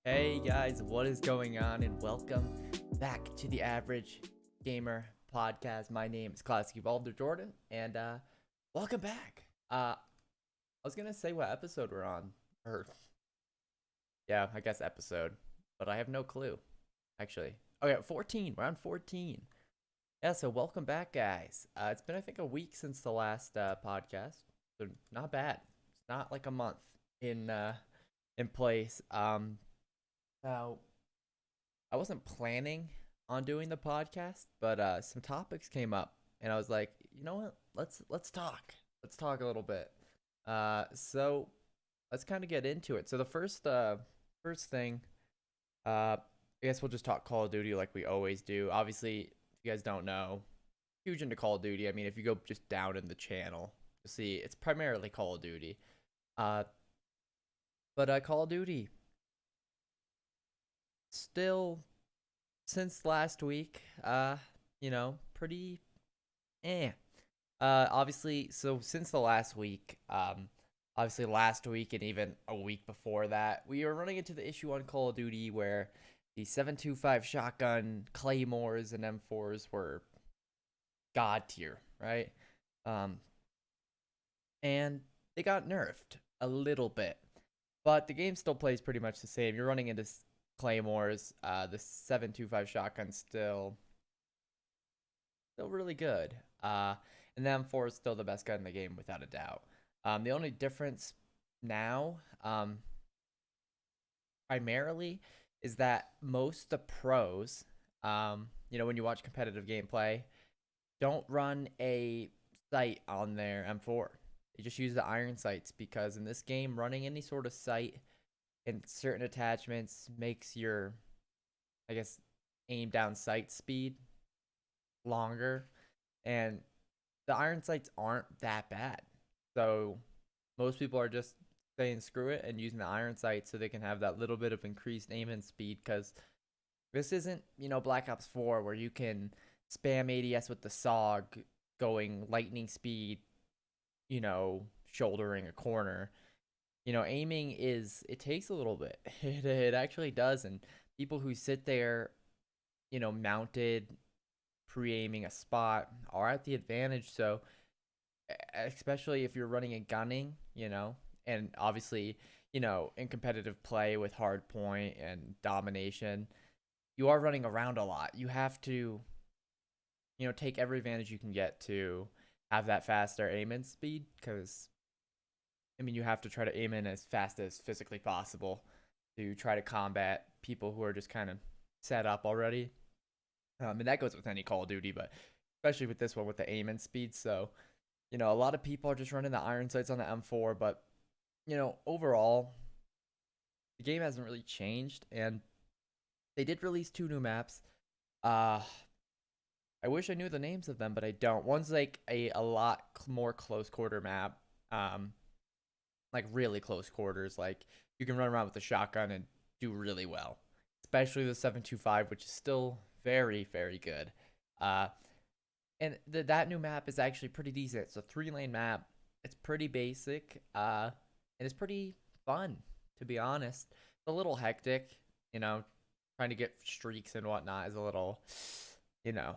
Hey guys, what is going on? And welcome back to the Average Gamer Podcast. My name is Classic Evolved Jordan, and welcome back. I was gonna say what episode we're on, or yeah, I guess episode, but I have no clue. Actually, oh yeah, 14. We're on 14. Yeah, so welcome back, guys. It's been I think a week since the last podcast, so not bad. It's not like a month in place. Now I wasn't planning on doing the podcast, but some topics came up, and I was like, you know what? Let's talk. Let's talk a little bit. So let's kind of get into it. So the first thing, I guess we'll just talk Call of Duty like we always do. Obviously, if you guys don't know, huge into Call of Duty. I mean, if you go just down in the channel, you'll see it's primarily Call of Duty. Uh, but Call of Duty still since last week, pretty eh. Obviously, so since the last week, obviously last week and even a week before that, we were running into the issue on Call of Duty where the 7.25 shotgun claymores and M4s were god tier, right? Um, and they got nerfed a little bit, but the game still plays pretty much the same. You're running into claymores. The 7.25 shotgun still really good. And the M4 is still the best gun in the game without a doubt. The only difference now, primarily, is that most the pros, when you watch competitive gameplay, don't run a sight on their M4. They just use the iron sights because in this game, running any sort of sight in certain attachments makes your, I guess, aim down sight speed longer, and the iron sights aren't that bad. So most people are just saying screw it and using the iron sight so they can have that little bit of increased aim and speed, because this isn't, Black Ops 4 where you can spam ADS with the SOG going lightning speed, shouldering a corner. Aiming it takes a little bit. It actually does. And people who sit there, mounted, pre-aiming a spot are at the advantage. So especially if you're running a gunning, and obviously, in competitive play with hard point and domination, you are running around a lot. You have to, take every advantage you can get to have that faster aim in speed, because I mean, you have to try to aim in as fast as physically possible to try to combat people who are just kind of set up already. And that goes with any Call of Duty, but especially with this one with the aim and speed. So, a lot of people are just running the iron sights on the M4, but overall, the game hasn't really changed, and they did release 2 new maps. Uh, I wish I knew the names of them, but I don't. One's like a lot more close quarter map, like really close quarters. Like you can run around with a shotgun and do really well, especially the 7.25, which is still very, very good. Uh, and that new map is actually pretty decent. It's a 3-lane map. It's pretty basic, and it's pretty fun, to be honest. It's a little hectic, trying to get streaks and whatnot is a little, you know,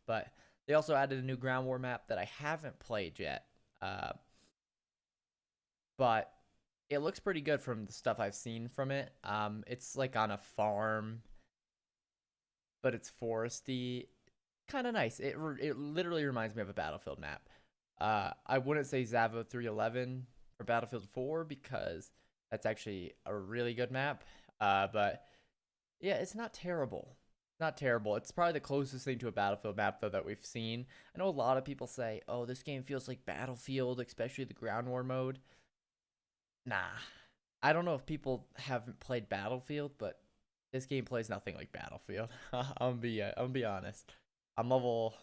but they also added a new ground war map that I haven't played yet. But it looks pretty good from the stuff I've seen from it. It's like on a farm, but it's foresty, kind of nice. It literally reminds me of a Battlefield map. I wouldn't say Zavo 311 or Battlefield 4 because that's actually a really good map. But yeah, it's not terrible. Not terrible. It's probably the closest thing to a Battlefield map though that we've seen. I know a lot of people say, "Oh, this game feels like Battlefield, especially the ground war mode." Nah. I don't know if people haven't played Battlefield, but this game plays nothing like Battlefield. I'm gonna be honest. I'm level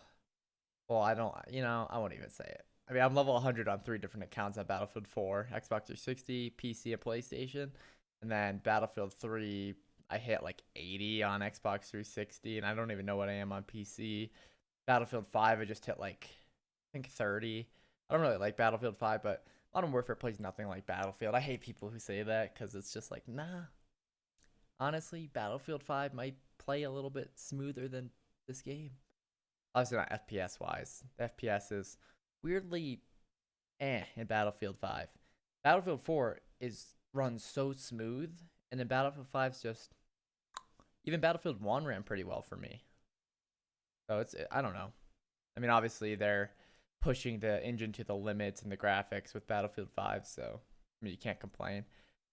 well, I don't, I won't even say it. I mean, I'm level 100 on 3 different accounts on Battlefield 4, Xbox 360, PC, and PlayStation. And then Battlefield 3, I hit like 80 on Xbox 360, and I don't even know what I am on PC. Battlefield 5, I just hit like, I think 30. I don't really like Battlefield 5, but Modern Warfare plays nothing like Battlefield. I hate people who say that because it's just like, nah. honestly, Battlefield 5 might play a little bit smoother than this game. Obviously not FPS wise. The FPS is weirdly in Battlefield 5. Battlefield 4 is runs so smooth, and then Battlefield 5's just even Battlefield 1 ran pretty well for me. So it's I don't know. I mean, obviously they're pushing the engine to the limits and the graphics with Battlefield 5, so I mean you can't complain.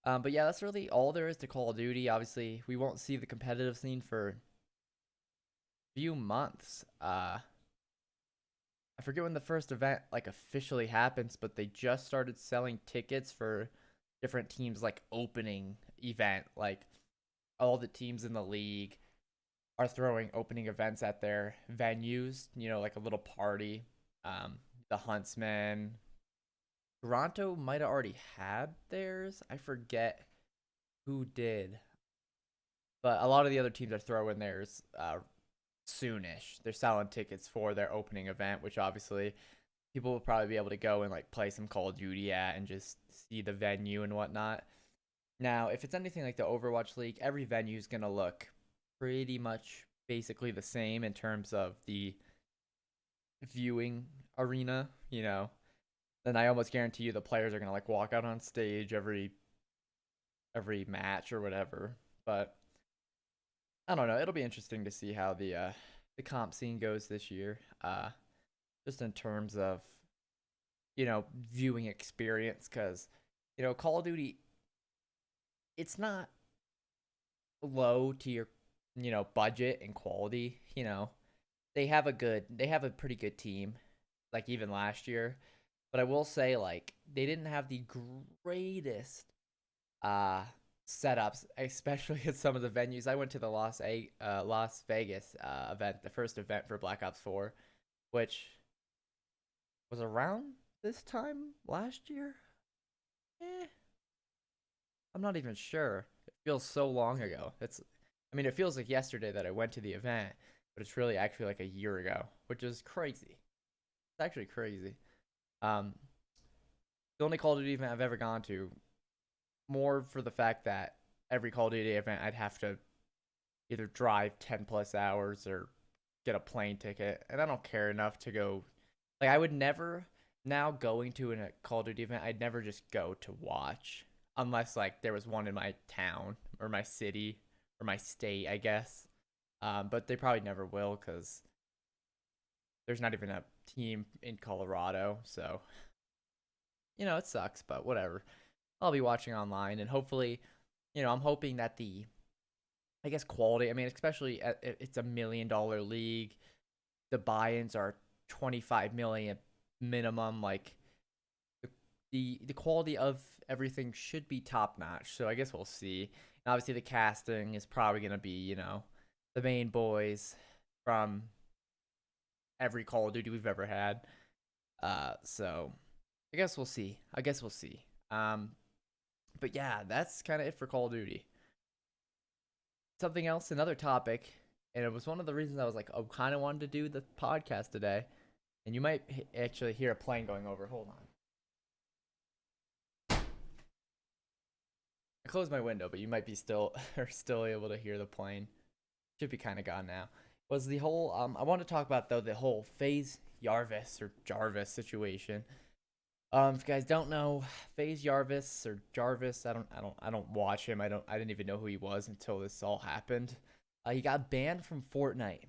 But yeah, that's really all there is to Call of Duty. Obviously, we won't see the competitive scene for a few months. I forget when the first event like officially happens, but they just started selling tickets for different teams like opening event. Like all the teams in the league are throwing opening events at their venues, like a little party. The Huntsman, Toronto might have already had theirs. I forget who did, but a lot of the other teams are throwing theirs soonish. They're selling tickets for their opening event, which obviously people will probably be able to go and like play some Call of Duty at and just see the venue and whatnot. Now, if it's anything like the Overwatch League, every venue is gonna look pretty much basically the same in terms of the viewing arena, Then I almost guarantee you the players are gonna like walk out on stage every match or whatever. But I don't know. It'll be interesting to see how the comp scene goes this year. Just in terms of viewing experience, because Call of Duty, it's not low to your budget and quality. They have a pretty good team, like even last year. But I will say, like, they didn't have the greatest uh setups, especially at some of the venues. I went to the Las Vegas event, the first event for Black Ops 4, which was around this time last year. Eh, I'm not even sure. It feels so long ago. I mean, it feels like yesterday that I went to the event, but it's really actually like a year ago, which is crazy. It's actually crazy. Um, the only Call of Duty event I've ever gone to, more for the fact that every Call of Duty event I'd have to either drive 10 plus hours or get a plane ticket, and I don't care enough to go. Like, I would never, now going to a Call of Duty event, I'd never just go to watch unless like there was one in my town or my city or my state, I guess. But they probably never will because there's not even a team in Colorado. So, it sucks, but whatever. I'll be watching online, and hopefully, I'm hoping that I guess, quality. I mean, especially it's $1 million league. The buy-ins are 25 million minimum. Like the quality of everything should be top notch. So I guess we'll see. And obviously, the casting is probably gonna be the main boys from every Call of Duty we've ever had. So I guess we'll see. But yeah, that's kind of it for Call of Duty. Something else, another topic, and it was one of the reasons I was like, I kind of wanted to do the podcast today. And you might actually hear a plane going over. Hold on. I closed my window, but you might be still able to hear the plane. Should be kind of gone now. Was the whole I want to talk about though the whole Faze Jarvis or Jarvis situation. If you guys don't know, Faze Jarvis or Jarvis, I don't watch him. I didn't even know who he was until this all happened. He got banned from Fortnite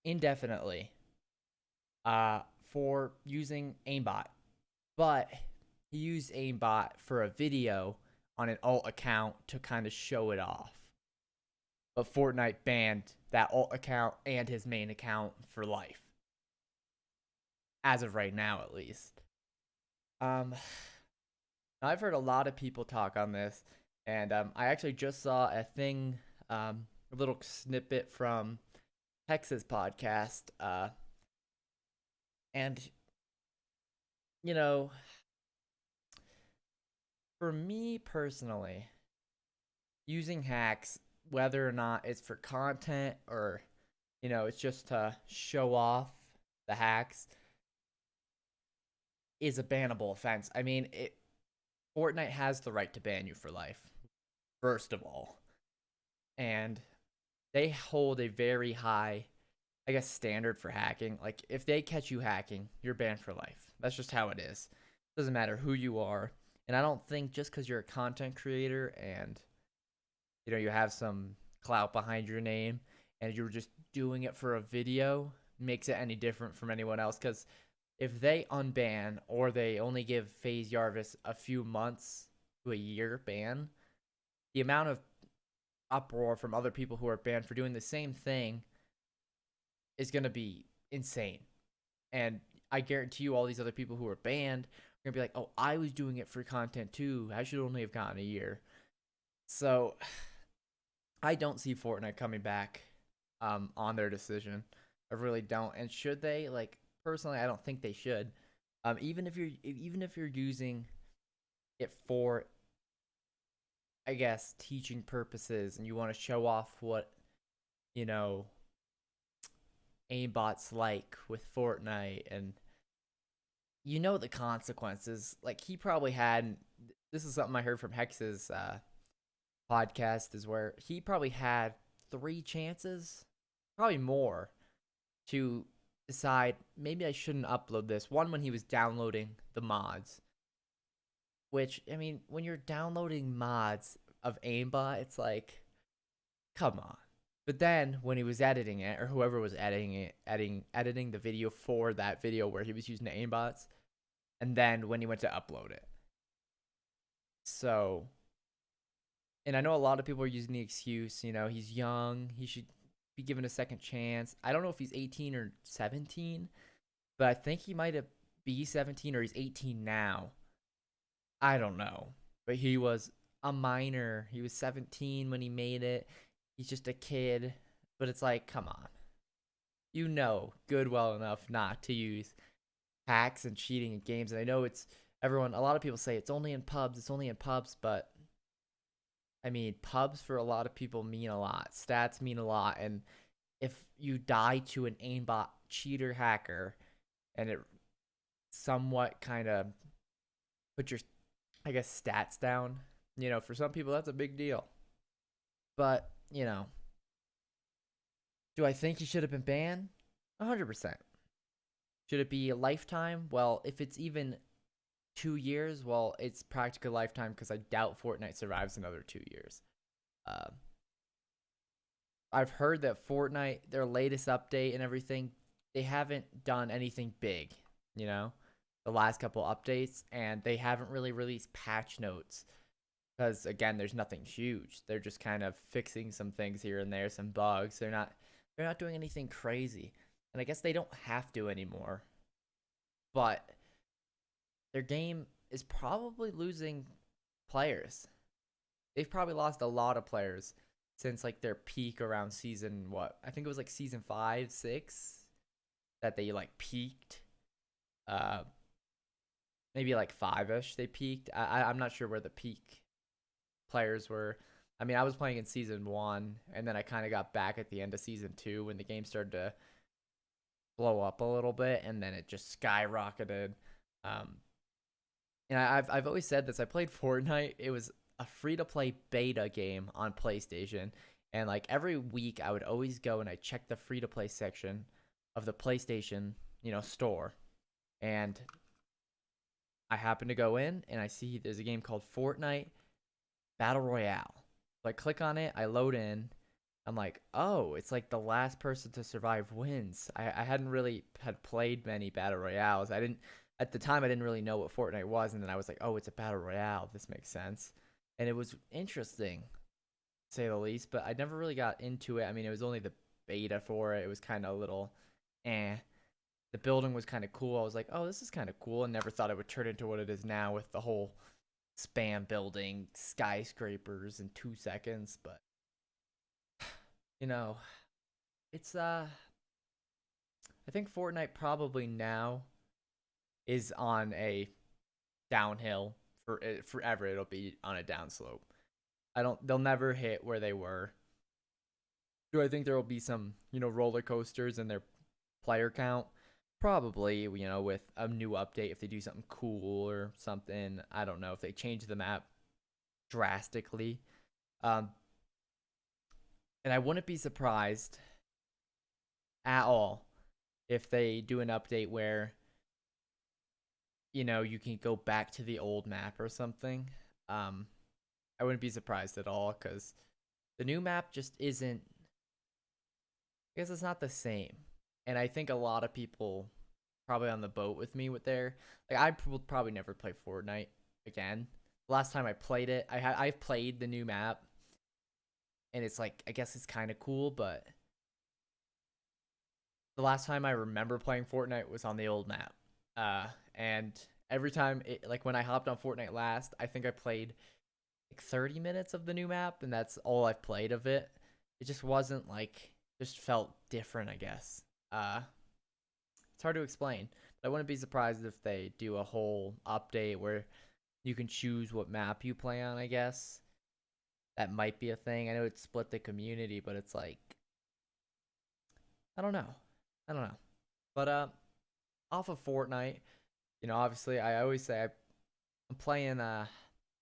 indefinitely for using aimbot, but he used aimbot for a video on an alt account to kind of show it off. But Fortnite banned that alt account and his main account for life, as of right now at least. I've heard a lot of people talk on this, and I actually just saw a thing, a little snippet from Texas podcast, and you know, for me personally, using hacks, whether or not it's for content or it's just to show off the hacks, is a bannable offense. I mean, Fortnite has the right to ban you for life, first of all. and they hold a very high, I guess, standard for hacking. Like if they catch you hacking, you're banned for life. That's just how it is. Doesn't matter who you are. And I don't think just because you're a content creator and you have some clout behind your name and you're just doing it for a video makes it any different from anyone else. Because if they unban or they only give Faze Jarvis a few months to a year ban, the amount of uproar from other people who are banned for doing the same thing is going to be insane. And I guarantee you, all these other people who are banned are going to be like, oh, I was doing it for content too. I should only have gotten a year. So I don't see Fortnite coming back on their decision. I really don't. And should they? Like personally, I don't think they should. Even if you're using it for, I guess, teaching purposes, and you want to show off what you know aimbot's like with Fortnite, and the consequences. Like he probably had. This is something I heard from Hex's podcast, is where he probably had 3 chances, probably more, to decide maybe I shouldn't upload this. One, when he was downloading the mods, which I mean, when you're downloading mods of aimbot, it's like, come on. But then when he was editing it, or whoever was editing it, editing the video for that video where he was using the aimbots, and then when he went to upload it. So, and I know a lot of people are using the excuse, he's young, he should be given a second chance. I don't know if he's 18 or 17, but I think he might have be 17 or he's 18 now. I don't know. But he was a minor. He was 17 when he made it. He's just a kid. But it's like, come on. Good well enough not to use hacks and cheating in games. And I know a lot of people say it's only in pubs, but I mean, pubs for a lot of people mean a lot. Stats mean a lot. And if you die to an aimbot cheater hacker and it somewhat kind of put your, I guess, stats down, for some people that's a big deal. But, do I think he should have been banned? 100%. Should it be a lifetime? Well, if it's even 2 years, well, it's practically a lifetime because I doubt Fortnite survives another 2 years. Uh, I've heard that Fortnite, their latest update and everything, they haven't done anything big, the last couple updates, and they haven't really released patch notes because, again, there's nothing huge. They're just kind of fixing some things here and there, some bugs. They're not doing anything crazy, and I guess they don't have to anymore. But their game is probably losing players. They've probably lost a lot of players since like their peak around season, what? I think it was like season 5, 6 that they like peaked. Maybe like 5ish they peaked. I'm not sure where the peak players were. I mean, I was playing in season 1, and then I kind of got back at the end of season 2 when the game started to blow up a little bit, and then it just skyrocketed. And I've always said this. I played Fortnite. It was a free-to-play beta game on PlayStation, and like every week I would always go and I check the free-to-play section of the PlayStation, store, and I happen to go in and I see there's a game called Fortnite Battle Royale. So I click on it, I load in. I'm like, oh, it's like the last person to survive wins. I hadn't really had played many Battle Royales. At the time I didn't really know what Fortnite was, and then I was like, oh, it's a Battle Royale. This makes sense. And it was interesting, to say the least, but I never really got into it. I mean, it was only the beta for it. It was kind of a little eh. The building was kind of cool. I was like, oh, this is kind of cool, and never thought it would turn into what it is now with the whole spam building skyscrapers in 2 seconds. But you know it's I think Fortnite probably now is on a downhill. Forever it'll be on a downslope. They'll never hit where they were. Do I think there will be some roller coasters in their player count? Probably, with a new update, if they do something cool or something. I don't know if they change the map drastically. Um, And I wouldn't be surprised at all if they do an update where, you can go back to the old map or something. Um, I wouldn't be surprised at all because the new map just isn't. I guess it's not the same, and I think a lot of people probably on the boat with me with their like I will probably never play Fortnite again. Last time I played it, I've played the new map, and it's like I guess it's kind of cool, but the last time I remember playing Fortnite was on the old map. And every time like when I hopped on Fortnite last, I think I played like 30 minutes of the new map, and that's all I've played of it. It just wasn't like just felt different, I guess. Uh, it's hard to explain, but I wouldn't be surprised if they do a whole update where you can choose what map you play on. I guess that might be a thing. I know it's split the community, but it's like I don't know. I don't know. But off of Fortnite, obviously I always say I'm playing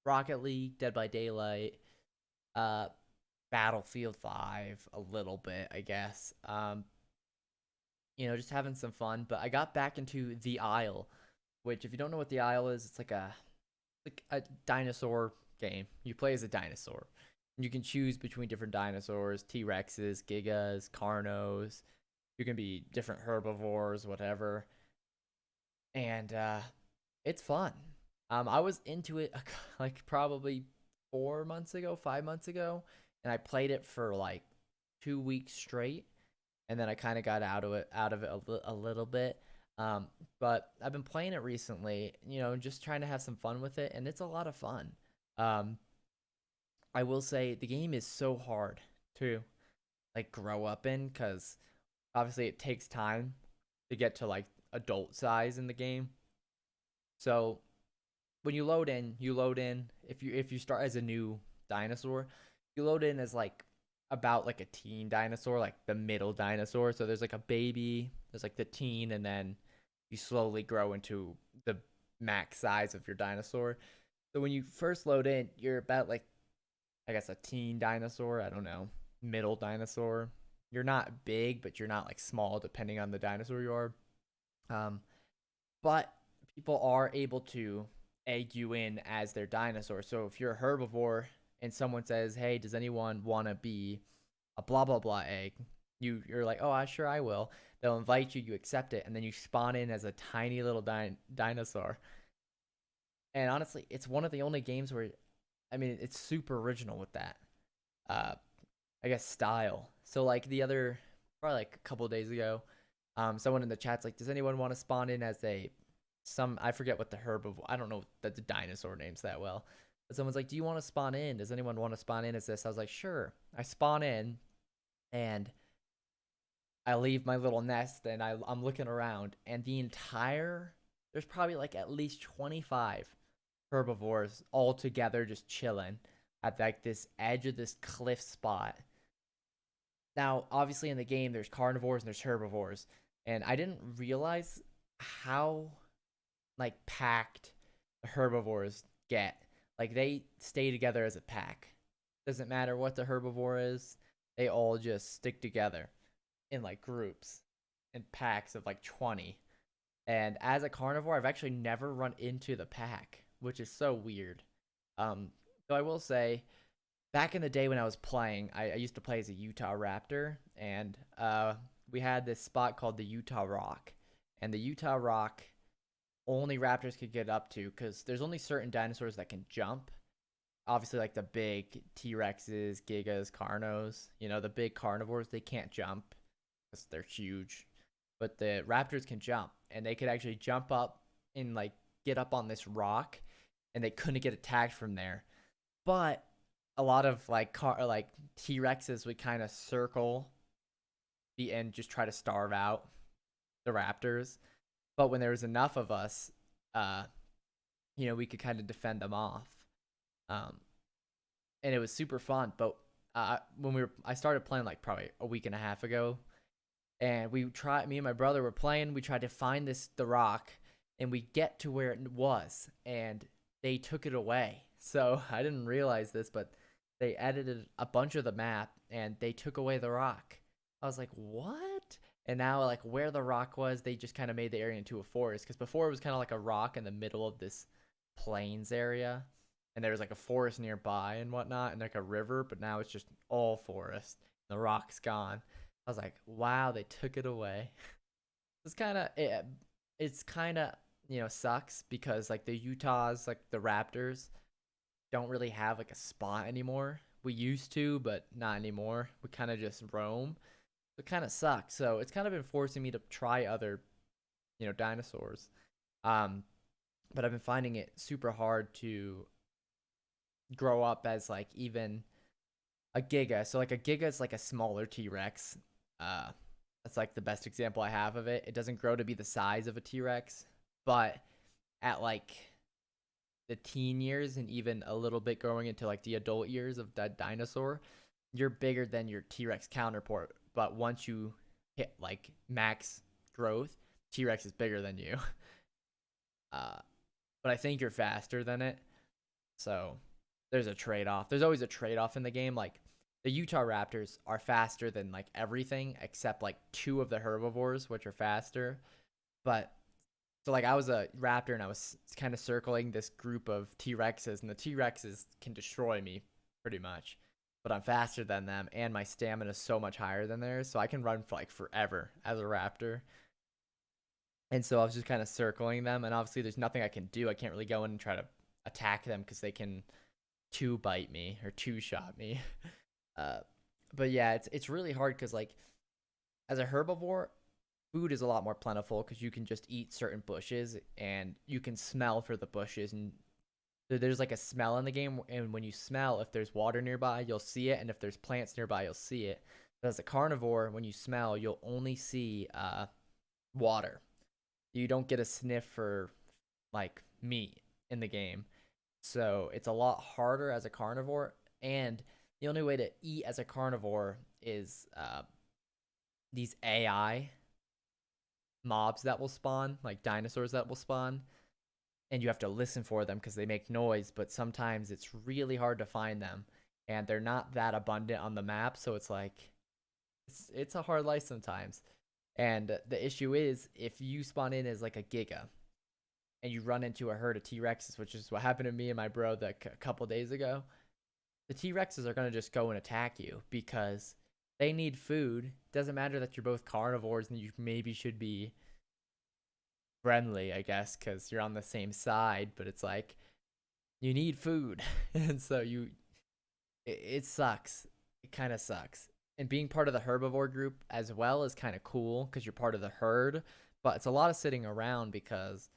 Rocket League, Dead by Daylight, uh Battlefield 5 a little bit, I guess. Just having some fun, but I got back into The Isle, which if you don't know what The Isle is, it's like a dinosaur game. You play as a dinosaur. You can choose between different dinosaurs, T-Rexes, Gigas, Carnos. You can be different herbivores, whatever. And it's fun. I was into it like probably 4 months ago, 5 months ago, and I played it for like 2 weeks straight, and then I kind of got out of it a little bit. But I've been playing it recently, just trying to have some fun with it, and it's a lot of fun. Um, I will say the game is so hard to like grow up in because obviously it takes time to get to like adult size in the game. So when you load in if you start as a new dinosaur, you load in as like about like a teen dinosaur, like the middle dinosaur. So there's like a baby, there's like the teen, and then you slowly grow into the max size of your dinosaur. So when you first load in, you're about like I guess a teen dinosaur, I don't know, middle dinosaur. You're not big, but you're not like small depending on the dinosaur you are. Um, but people are able to egg you in as their dinosaur. So if you're a herbivore and someone says, "Hey, does anyone want to be a blah blah blah egg?" You're like, "Oh, sure I will." They'll invite you, you accept it, and then you spawn in as a tiny little dinosaur. And honestly, it's one of the only games where, I mean, it's super original with that. Uh, I guess style. So like the other, probably like a couple of days ago, someone in the chat's like, "Does anyone want to spawn in as a some I forget what the herbivore I don't know the dinosaur names that well." But someone's like, "Do you want to spawn in? Does anyone want to spawn in as this?" I was like, "Sure." I spawn in and I leave my little nest and I'm looking around and there's probably like at least 25 herbivores all together just chilling at like this edge of this cliff spot. Now, obviously in the game there's carnivores and there's herbivores, and I didn't realize how like packed the herbivores get. Like they stay together as a pack. Doesn't matter what the herbivore is, they all just stick together in like groups in packs of like 20. And as a carnivore, I've actually never run into the pack, which is so weird. Um, so I will say, back in the day when I was playing, I used to play as a Utah Raptor, and we had this spot called the Utah Rock. And the Utah Rock only raptors could get up to because there's only certain dinosaurs that can jump. Obviously, like the big T Rexes, Gigas, Carnos, the big carnivores, they can't jump because they're huge. But the raptors can jump, and they could actually jump up and like get up on this rock, and they couldn't get attacked from there. But a lot of like T Rexes would kind of circle the end, just try to starve out the raptors. But when there was enough of us, uh, we could kind of defend them off. Um, and it was super fun. But when I started playing like probably a week and a half ago, and me and my brother were playing. We tried to find the rock, and we get to where it was, and they took it away. So I didn't realize this, but they edited a bunch of the map and they took away the rock. I was like, what? And now, like, where the rock was, they just kind of made the area into a forest. Because before it was kind of like a rock in the middle of this plains area, and there was like a forest nearby and whatnot, and like a river. But now it's just all forest. The rock's gone. I was like, wow, they took it away. It's kind of it's kind of sucks because like the Utahs, like the Raptors, don't really have like a spot anymore. We used to, but not anymore. We kind of just roam. It kind of sucks. So it's kind of been forcing me to try other, dinosaurs. Um, but I've been finding it super hard to grow up as like even a Giga. So like a Giga is like a smaller T Rex. Uh, that's like the best example I have of it. It doesn't grow to be the size of a T Rex, but at like the teen years and even a little bit growing into like the adult years of that dinosaur, you're bigger than your T-Rex counterpart. But once you hit like max growth, T-Rex is bigger than you. Uh, but I think you're faster than it. So there's a trade-off. There's always a trade-off in the game. Like the Utah Raptors are faster than like everything except like two of the herbivores, which are faster. But so like I was a raptor and I was kind of circling this group of T-Rexes, and the T-Rexes can destroy me pretty much. But I'm faster than them and my stamina is so much higher than theirs, so I can run for like forever as a raptor. And so I was just kind of circling them, and obviously there's nothing I can do. I can't really go in and try to attack them because they can two bite me or two shot me. Uh, but yeah, it's really hard because like as a herbivore, food is a lot more plentiful because you can just eat certain bushes and you can smell for the bushes, and there's like a smell in the game, and when you smell if there's water nearby you'll see it, and if there's plants nearby you'll see it. But as a carnivore, when you smell you'll only see water. You don't get a sniff for like meat in the game, so it's a lot harder as a carnivore. And the only way to eat as a carnivore is these AI mobs that will spawn, like dinosaurs that will spawn, and you have to listen for them because they make noise, but sometimes it's really hard to find them and they're not that abundant on the map, so it's like it's a hard life sometimes. And the issue is if you spawn in as like a Giga and you run into a herd of T-Rexes, which is what happened to me and my bro a couple days ago, the T-Rexes are going to just go and attack you because they need food. Doesn't matter that you're both carnivores and you maybe should be friendly, I guess, because you're on the same side, but it's like you need food. And so it sucks. It kind of sucks. And being part of the herbivore group as well is kind of cool because you're part of the herd, but it's a lot of sitting around because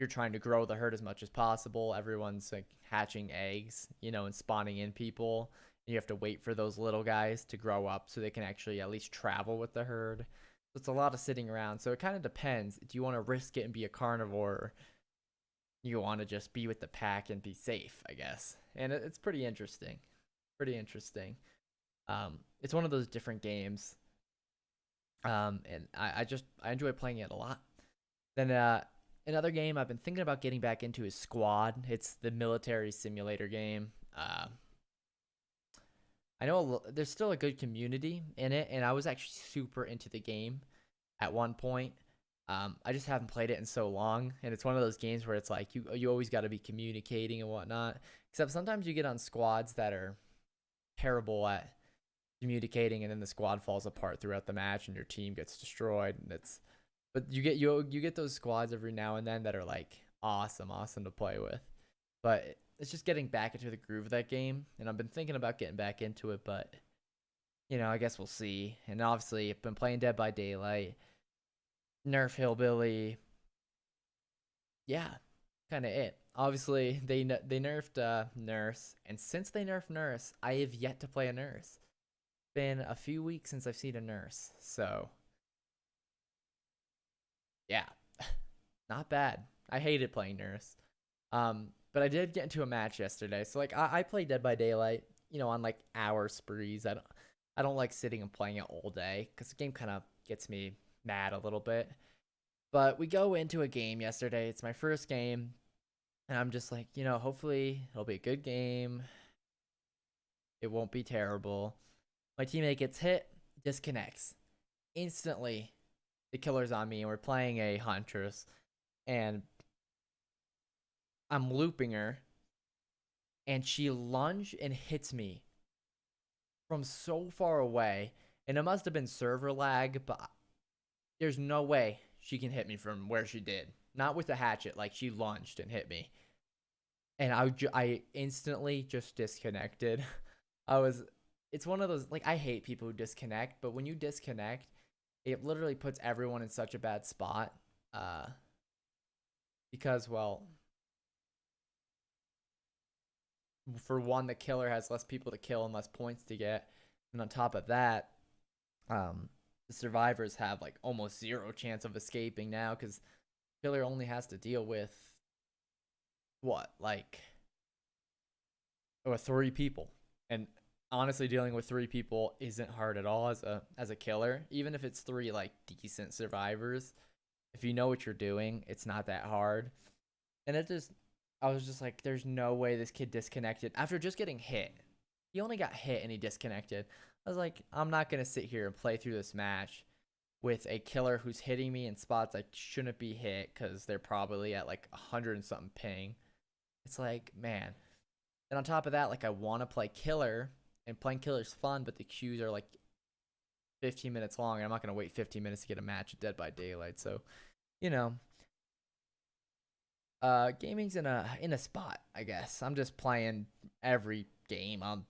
you're trying to grow the herd as much as possible. Everyone's like hatching eggs, and spawning in people. And you have to wait for those little guys to grow up so they can actually at least travel with the herd. So it's a lot of sitting around. So it kind of depends. Do you want to risk it and be a carnivore? Or you want to just be with the pack and be safe, I guess. And it's pretty interesting. Pretty interesting. It's one of those different games. And I enjoy playing it a lot. Then another game I've been thinking about getting back into is Squad. It's the military simulator game. I know there's still a good community in it, and I was actually super into the game at one point. I just haven't played it in so long, and it's one of those games where it's like you always got to be communicating and whatnot. Except sometimes you get on squads that are terrible at communicating, and then the squad falls apart throughout the match, and your team gets destroyed. And it's but you get those squads every now and then that are like awesome to play with. But it's just getting back into the groove of that game, and I've been thinking about getting back into it, but I guess we'll see. And obviously, I've been playing Dead by Daylight, Nerf Hillbilly, yeah, kind of it. Obviously, they nerfed Nurse, and since they nerfed Nurse, I have yet to play a Nurse. Been a few weeks since I've seen a Nurse, so yeah, not bad. I hated playing Nurse. But I did get into a match yesterday. So like I play Dead by Daylight, on like hour sprees. I don't like sitting and playing it all day because the game kind of gets me mad a little bit. But we go into a game yesterday. It's my first game, and I'm just like, hopefully it'll be a good game. It won't be terrible. My teammate gets hit, disconnects. Instantly, the killer's on me, and we're playing a Huntress. And I'm looping her, and she lunges and hits me from so far away. And it must have been server lag, but there's no way she can hit me from where she did. Not with the hatchet, like she lunged and hit me. And I instantly just disconnected. I was, it's one of those, like, I hate people who disconnect, but when you disconnect, it literally puts everyone in such a bad spot. Uh, because, well, for one, the killer has less people to kill and less points to get. And on top of that, the survivors have like almost zero chance of escaping now because killer only has to deal with what, like, or 3 people. And honestly, dealing with 3 people isn't hard at all as a killer. Even if it's 3 like decent survivors, if you know what you're doing, it's not that hard. And I was just like, there's no way this kid disconnected after just getting hit. He only got hit and he disconnected. I was like, I'm not gonna sit here and play through this match with a killer who's hitting me in spots I shouldn't be hit because they're probably at like 100 and something ping. It's like, man. And on top of that, like, I want to play killer, and playing killer's fun, but the queues are like 15 minutes long, and I'm not gonna wait 15 minutes to get a match at Dead by Daylight. So, you know, gaming's in a spot, I guess. I'm just playing every game on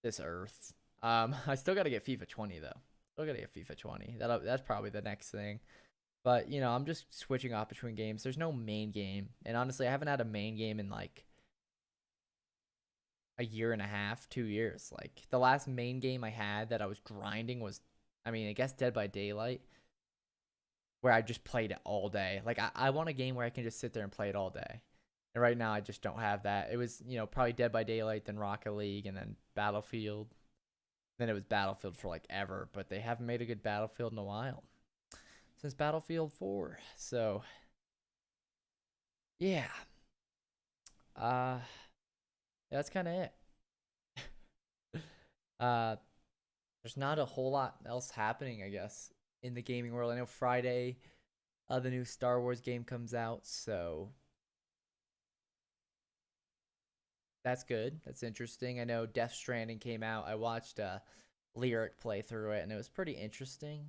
this earth. I still got to get FIFA 20 though. Still got to get FIFA 20. That's probably the next thing. But you know, I'm just switching off between games. There's no main game, and honestly, I haven't had a main game in like a year and a half, 2 years. Like the last main game I had that I was grinding was, I mean, I guess Dead by Daylight, where I just played it all day. Like I want a game where I can just sit there and play it all day. And right now I just don't have that. It was, you know, probably Dead by Daylight, then Rocket League, and then Battlefield. Then it was Battlefield for like ever, but they haven't made a good Battlefield in a while. Since Battlefield 4. So, yeah. Uh that's kind of it. uh there's not a whole lot else happening, I guess, in the gaming world. I know Friday the new Star Wars game comes out, so that's good. That's interesting. I know Death Stranding came out. I watched Lyric play through it, and it was pretty interesting.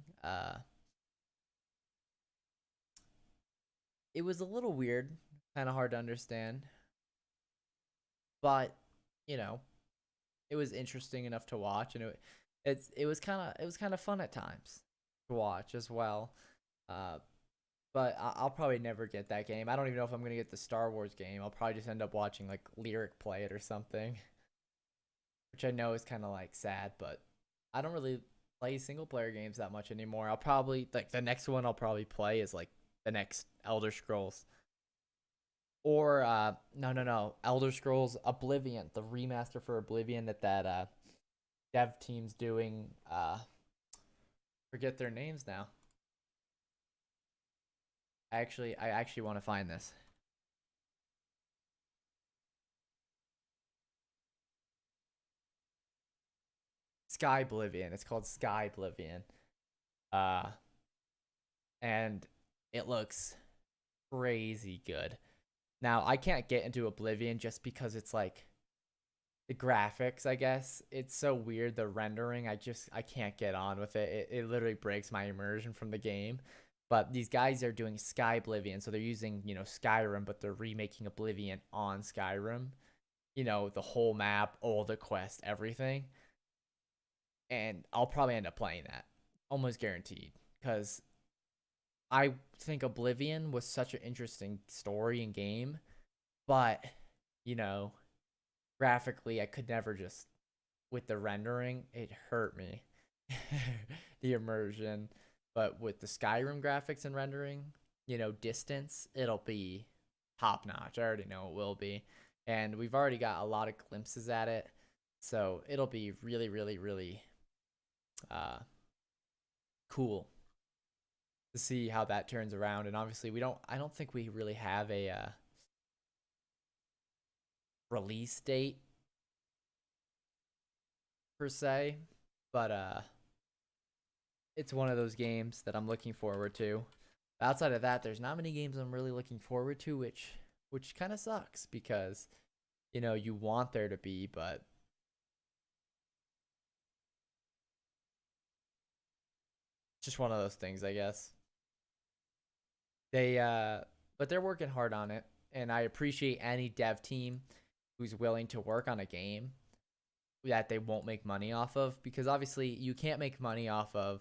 It was a little weird, kind of hard to understand, but you know, it was interesting enough to watch, and it was kind of fun at times to watch as well. Uh, but I'll probably never get that game. I don't even know if I'm gonna get the Star Wars game. I'll probably just end up watching like Lyric play it or something, which I know is kind of like sad, but I don't really play single player games that much anymore. I'll probably like the next one I'll probably play is like the next Elder Scrolls. Or no, Elder Scrolls Oblivion, the remaster for Oblivion that dev team's doing. Forget their names now. I actually want to find this. Sky Oblivion. It's called Sky Oblivion. Uh, and it looks crazy good. Now I can't get into Oblivion just because it's like the graphics, I guess. It's so weird, the rendering. I can't get on with it. It literally breaks my immersion from the game. But these guys are doing Sky Oblivion, so they're using, you know, Skyrim, but they're remaking Oblivion on Skyrim. You know, the whole map, all the quests, everything. And I'll probably end up playing that. Almost guaranteed. Because I think Oblivion was such an interesting story and game. But, you know, graphically, I could never just, with the rendering, it hurt me. The immersion. But with the Skyrim graphics and rendering, you know, distance, it'll be top notch. I already know it will be. And we've already got a lot of glimpses at it. So it'll be really, really, really uh, cool to see how that turns around. And obviously, I don't think we really have a release date per se, but it's one of those games that I'm looking forward to. Outside of that, there's not many games I'm really looking forward to, which kind of sucks because you want there to be, but it's just one of those things, I guess. They but they're working hard on it, and I appreciate any dev team who's willing to work on a game that they won't make money off of, because obviously you can't make money off of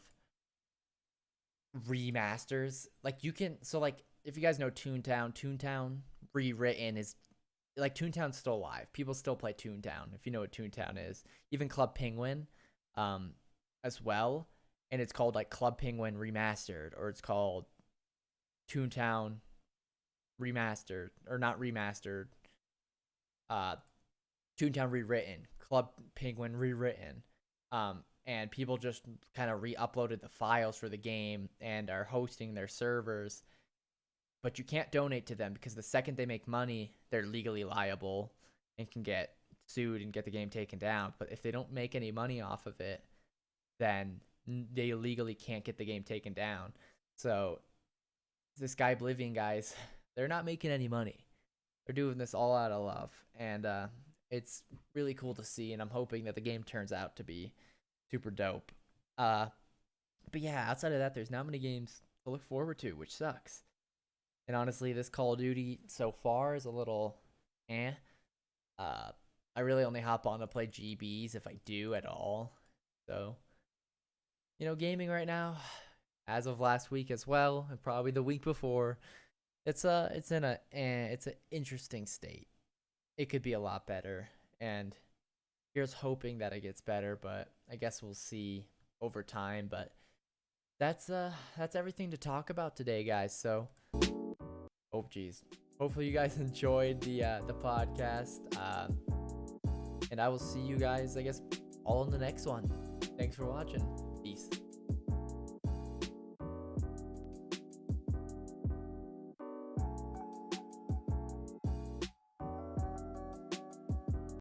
remasters. Like you can, so like if you guys know Toontown rewritten is like Toontown's still alive. People still play Toontown if you know what Toontown is. Even Club Penguin, as well, and it's called like Club Penguin Remastered, or it's called Toontown Remastered, or not remastered. Uh, Toontown Rewritten, Club Penguin Rewritten. And people just kind of re-uploaded the files for the game and are hosting their servers. But you can't donate to them because the second they make money, they're legally liable and can get sued and get the game taken down. But if they don't make any money off of it, then they legally can't get the game taken down. So this guy Oblivion guys, they're not making any money. They're doing this all out of love, and it's really cool to see. And I'm hoping that the game turns out to be super dope. But yeah, outside of that, there's not many games to look forward to, which sucks. And honestly, this Call of Duty so far is a little eh. I really only hop on to play GBs if I do at all. So, gaming right now, as of last week as well, and probably the week before, it's an interesting state. It could be a lot better, and here's hoping that it gets better, but I guess we'll see over time. But that's everything to talk about today, guys. So, oh geez, hopefully you guys enjoyed the podcast, and I will see you guys, I guess, all in the next one. Thanks for watching. Peace.